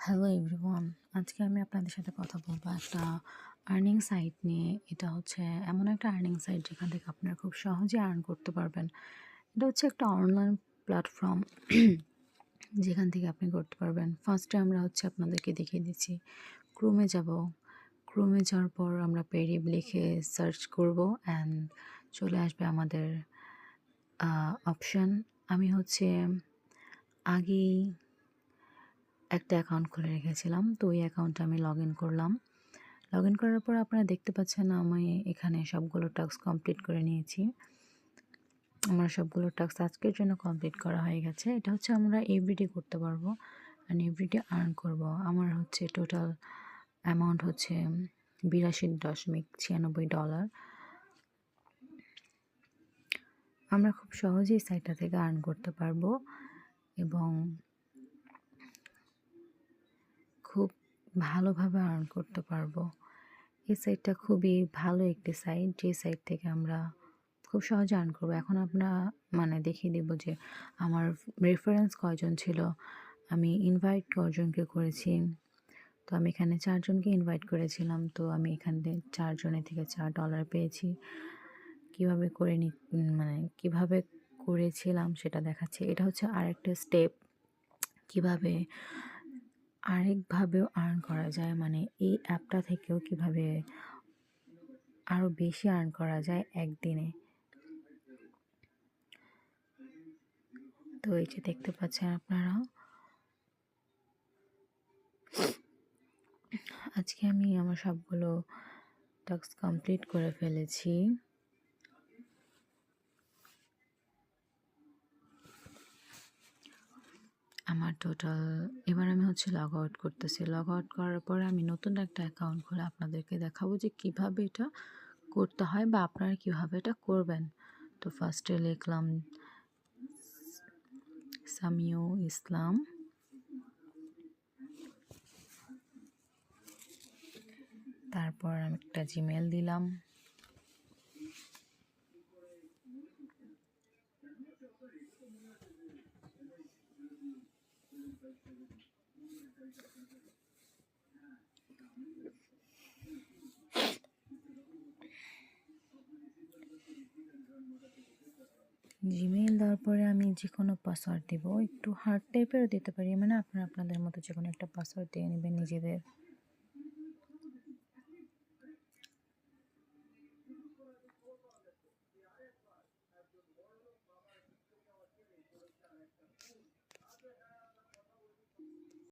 Hello everyone, আজকে আমি আপনাদের সাথে কথা বলবো একটা আর্নিং সাইট নিয়ে। এটা হচ্ছে এমন একটা আর্নিং সাইট যেখান থেকে আপনারা খুব সহজে আর্ন করতে পারবেন। এটা হচ্ছে একটা অনলাইন প্ল্যাটফর্ম যেখান থেকে আপনি করতে পারবেন। ফার্স্টে আমরা হচ্ছে আপনাদেরকে দেখিয়ে দিচ্ছি। ক্রোমে যাব। ক্রোমে যাওয়ার পর আমরা পেরিব লিখে সার্চ করব অ্যান্ড চলে আসবে আমাদের অপশান। আমি হচ্ছে আগেই একটা অ্যাকাউন্ট খুলে রেখেছিলাম, তো ওই অ্যাকাউন্টে আমি লগ ইন করলাম। লগ ইন করার পর আপনারা দেখতে পাচ্ছেন আমি এখানে সবগুলো টাস্ক কমপ্লিট করে নিয়েছি। আমার সবগুলো টাস্ক আজকের জন্য কমপ্লিট করা হয়ে গেছে। এটা হচ্ছে আমরা এভরিডে করতে পারবো অ্যান্ড এভরিডে আর্ন করব। আমার হচ্ছে টোটাল অ্যামাউন্ট হচ্ছে $82.96। আমরা খুব সহজেই সাইটটা থেকে আর্ন করতে পারবো এবং খুব ভালোভাবে আর্ন করতে পারবো। এই সাইটটা খুবই ভালো একটি সাইট, যে সাইট থেকে আমরা খুব সহজে আর্ন করবো। এখন আমরা দেখিয়ে দেব যে আমার রেফারেন্স কয়জন ছিল, আমি ইনভাইট কয়জনকে করেছি। তো আমি এখানে 4 জনকে ইনভাইট করেছিলাম, তো আমি এখান থেকে 4 জনের থেকে $4 পেয়েছি। কীভাবে কীভাবে করেছিলাম সেটা দেখাচ্ছি। এটা হচ্ছে আরেকটা স্টেপ, কীভাবে আরেকভাবেও আর্ন করা যায়, এই অ্যাপটা থেকেও কীভাবে আরও বেশি আর্ন করা যায় একদিনে। তো এই যে দেখতে পাচ্ছেন আপনারা, আজকে আমি আমার সবগুলো টাস্ক কমপ্লিট করে ফেলেছি। আমার টোটাল এবার আমি হচ্ছে লগ আউট করতেছি। লগ আউট করার পরে আমি নতুন একটা অ্যাকাউন্ট খুলে আপনাদেরকে দেখাবো যে কিভাবে এটা করতে হয় বা আপনারা কিভাবে এটা করবেন। তো ফার্স্টে লিখলাম সামিউ ইসলাম, তারপর আমি একটা জিমেল দিলাম। জিমেইল দেওয়ার পরে আমি যে কোনো পাসওয়ার্ড দেবো, একটু হার্ড টাইপেরও দিতে পারি, আপনারা আপনাদের মতো যে কোনো একটা পাসওয়ার্ড দিয়ে নেবেন নিজেদের।